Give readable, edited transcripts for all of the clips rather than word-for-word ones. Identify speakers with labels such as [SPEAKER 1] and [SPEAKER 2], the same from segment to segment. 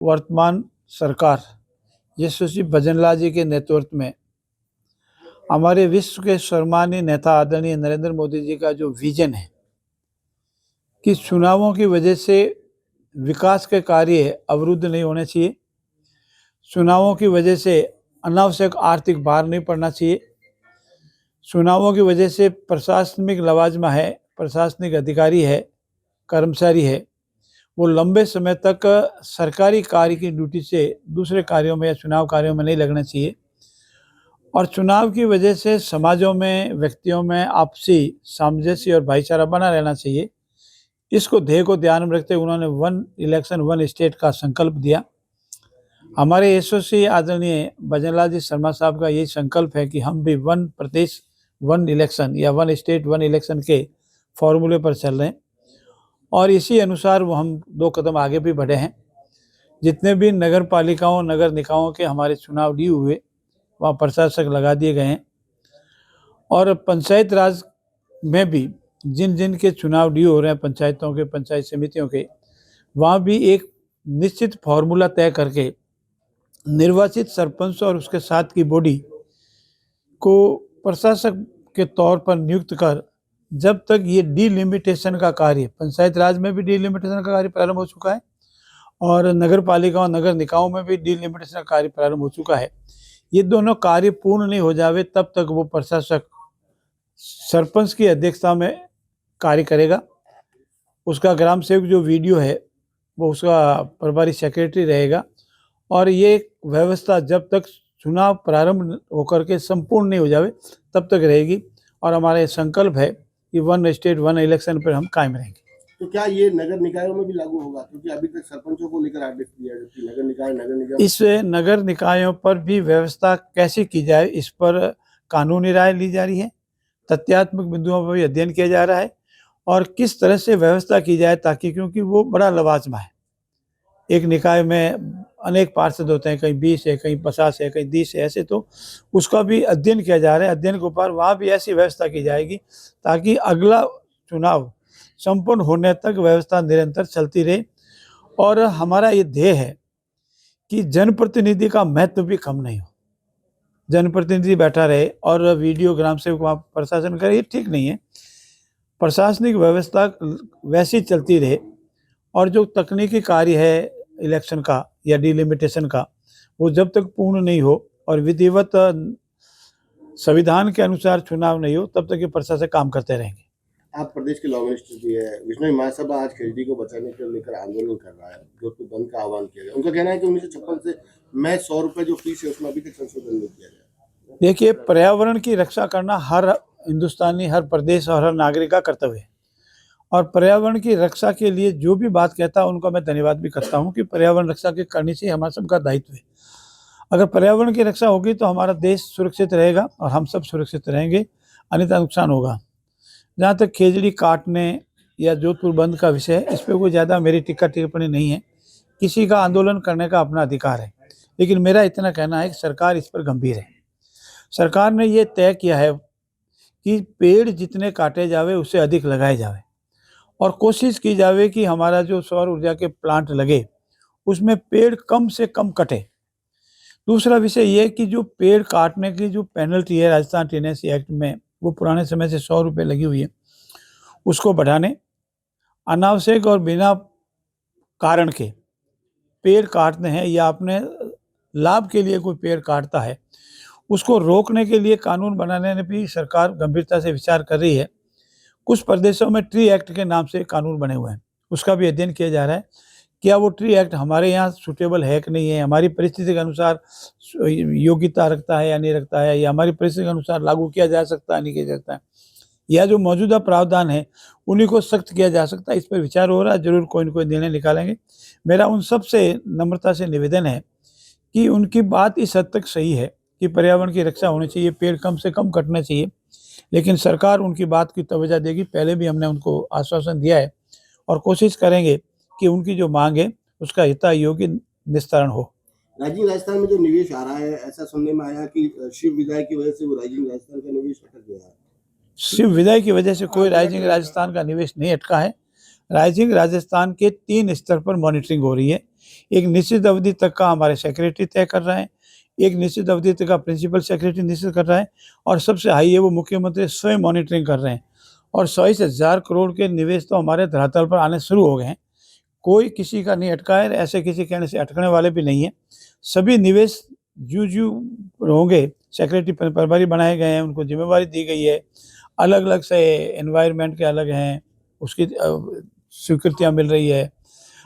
[SPEAKER 1] वर्तमान सरकार यशस्वी भजनलाल जी के नेतृत्व में हमारे विश्व के सम्मानीय नेता आदरणीय नरेंद्र मोदी जी का जो विजन है कि चुनावों की वजह से विकास के कार्य अवरुद्ध नहीं होने चाहिए, चुनावों की वजह से अनावश्यक आर्थिक भार नहीं पड़ना चाहिए, चुनावों की वजह से प्रशासनिक लवाजमा है, प्रशासनिक अधिकारी है, कर्मचारी है, वो लंबे समय तक सरकारी कार्य की ड्यूटी से दूसरे कार्यों में या चुनाव कार्यों में नहीं लगना चाहिए। और चुनाव की वजह से समाजों में, व्यक्तियों में आपसी सामंजस्य और भाईचारा बना रहना चाहिए। इसको ध्येय को ध्यान में रखते उन्होंने 1 इलेक्शन 1 स्टेट का संकल्प दिया। हमारे यशस्वी आदरणीय भजनलाल जी शर्मा साहब का यही संकल्प है कि हम भी 1 प्रदेश 1 इलेक्शन या 1 स्टेट 1 इलेक्शन के फॉर्मूले पर चल रहे हैं और इसी अनुसार वो हम 2 कदम आगे भी बढ़े हैं। जितने भी नगर पालिकाओं, नगर निकायों के हमारे चुनाव ड्यू हुए वहाँ प्रशासक लगा दिए गए हैं और पंचायत राज में भी जिन जिन के चुनाव ड्यू हो रहे हैं, पंचायतों के, पंचायत समितियों के, वहाँ भी एक निश्चित फॉर्मूला तय करके निर्वाचित सरपंच और उसके साथ की बॉडी को प्रशासक के तौर पर नियुक्त कर जब तक ये डिलिमिटेशन का कार्य, पंचायत राज में भी डिलिमिटेशन का कार्य प्रारंभ हो चुका है और नगर पालिकाओं, नगर निकायों में भी डिलिमिटेशन का कार्य प्रारंभ हो चुका है, ये दोनों कार्य पूर्ण नहीं हो जावे तब तक वो प्रशासक सरपंच की अध्यक्षता में कार्य करेगा। उसका ग्राम सेवक जो वीडियो है वो उसका प्रभारी सेक्रेटरी रहेगा और ये व्यवस्था जब तक चुनाव प्रारंभ होकर के संपूर्ण नहीं हो जावे तब तक रहेगी और हमारा संकल्प है कि 1 स्टेट 1 इलेक्शन पर हम कायम रहेंगे।
[SPEAKER 2] तो क्या ये नगर निकायों में भी लागू होगा? क्योंकि अभी तक सरपंचों को लेकर आदेश दिया है कि नगर निकाय
[SPEAKER 1] इस नगर निकायों पर भी व्यवस्था कैसे की जाए इस पर कानूनी राय ली जा रही है, तथ्यात्मक बिंदुओं पर भी अध्ययन किया जा रहा है और किस तरह से व्यवस्था की जाए ताकि, क्योंकि वो बड़ा लवाजमा है, एक निकाय में अनेक पार्षद होते हैं, कहीं 20 है, कहीं 50 है, कहीं 30 है, ऐसे तो उसका भी अध्ययन किया जा रहा है। अध्ययन के ऊपर वहाँ भी ऐसी व्यवस्था की जाएगी ताकि अगला चुनाव संपूर्ण होने तक व्यवस्था निरंतर चलती रहे। और हमारा ये ध्येय है कि जनप्रतिनिधि का महत्व भी कम नहीं हो, जनप्रतिनिधि बैठा रहे और वीडियो ग्राम सेवक वहाँ प्रशासन करे, ये ठीक नहीं है। प्रशासनिक व्यवस्था वैसी चलती रहे और जो तकनीकी कार्य है इलेक्शन का या डिलिमिटेशन का, वो जब तक पूर्ण नहीं हो और विधिवत संविधान के अनुसार चुनाव नहीं हो तब तक ये प्रशासक काम करते रहेंगे।
[SPEAKER 2] आप प्रदेश के लॉ मिनिस्टर भी है, विश्नोई महासभा आज खिलजी को बचाने के लेकर आंदोलन कर रहा है, जो कि बंद का आह्वान किया गया। उनका कहना है कि 1956 से मैं 100 रुपए जो फीस है उसमें अभी तक संशोधन नहीं किया गया।
[SPEAKER 1] देखिए, पर्यावरण की रक्षा करना हर हिंदुस्तानी, हर प्रदेश और हर नागरिक का कर्तव्य है और पर्यावरण की रक्षा के लिए जो भी बात कहता है उनका मैं धन्यवाद भी करता हूँ कि पर्यावरण रक्षा की करनी चाहिए, हमारा सबका दायित्व है। अगर पर्यावरण की रक्षा होगी तो हमारा देश सुरक्षित रहेगा और हम सब सुरक्षित रहेंगे, अन्यथा नुकसान होगा। जहाँ तक खेजड़ी काटने या जोधपुर बंद का विषय है, इस पर कोई ज़्यादा मेरी टिक्का टिप्पणी नहीं है, किसी का आंदोलन करने का अपना अधिकार है, लेकिन मेरा इतना कहना है कि सरकार इस पर गंभीर है। सरकार ने ये तय किया है कि पेड़ जितने काटे जावे उससे अधिक लगाए जावे और कोशिश की जावे कि हमारा जो सौर ऊर्जा के प्लांट लगे उसमें पेड़ कम से कम कटे। दूसरा विषय ये कि जो पेड़ काटने की जो पेनल्टी है राजस्थान टेनेंसी एक्ट में, वो पुराने समय से 100 रुपये लगी हुई है, उसको बढ़ाने, अनावश्यक और बिना कारण के पेड़ काटते हैं या अपने लाभ के लिए कोई पेड़ काटता है, उसको रोकने के लिए कानून बनाने में भी सरकार गंभीरता से विचार कर रही है। कुछ प्रदेशों में ट्री एक्ट के नाम से कानून बने हुए हैं, उसका भी अध्ययन किया जा रहा है। क्या वो ट्री एक्ट हमारे यहाँ सूटेबल है कि नहीं है, हमारी परिस्थिति के अनुसार योग्यता रखता है या नहीं रखता है, या हमारी परिस्थिति के अनुसार लागू किया जा सकता है नहीं किया जा सकता है, या जो मौजूदा प्रावधान है उन्हीं को सख्त किया जा सकता है। इस पर विचार हो रहा है, जरूर कोई न कोई निर्णय निकालेंगे। मेरा उन सब से नम्रता से निवेदन है कि उनकी बात इस हद तक सही है कि पर्यावरण की रक्षा होनी चाहिए, पेड़ कम से कम कटना चाहिए, लेकिन सरकार उनकी बात की तवज्जो देगी। पहले भी हमने उनको आश्वासन दिया है और कोशिश करेंगे कि उनकी जो मांग है उसका यथायोग्य निस्तारण हो।
[SPEAKER 2] राइजिंग राजस्थान में जो निवेश आ रहा है, ऐसा सुनने में आया कि शिव विदाई की वजह से वो राइजिंग राजस्थान का निवेश अटक गया है।
[SPEAKER 1] शिव विदाई की वजह से कोई राइजिंग राजस्थान का निवेश नहीं अटका है। राइजिंग राजस्थान के 3 स्तर पर मॉनिटरिंग हो रही है। एक निश्चित अवधि तक का हमारे सेक्रेटरी तय कर रहे हैं, एक निश्चित अवधि तक का प्रिंसिपल सेक्रेटरी निश्चित कर रहा है, और सबसे हाई है वो मुख्यमंत्री स्वयं मॉनिटरिंग कर रहे हैं। और 100,000 करोड़ के निवेश तो हमारे धरातल पर आने शुरू हो गए हैं। कोई किसी का नहीं अटका है, ऐसे किसी कहने से अटकने वाले भी नहीं है। सभी निवेश जू होंगे, सेक्रेटरी प्रभारी बनाए गए हैं, उनको जिम्मेवारी दी गई है, अलग अलग से एनवायरनमेंट के अलग हैं, उसकी स्वीकृतियाँ मिल रही है।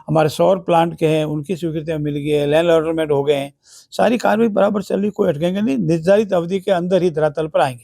[SPEAKER 1] हमारे सौर प्लांट के हैं, उनकी स्वीकृतियाँ मिल गई है, लैंड अलॉटमेंट हो गए हैं, सारी कार्रवाई बराबर चल रही, कोई अटकेंगे नहीं, निर्धारित अवधि के अंदर ही धरातल पर आएंगे।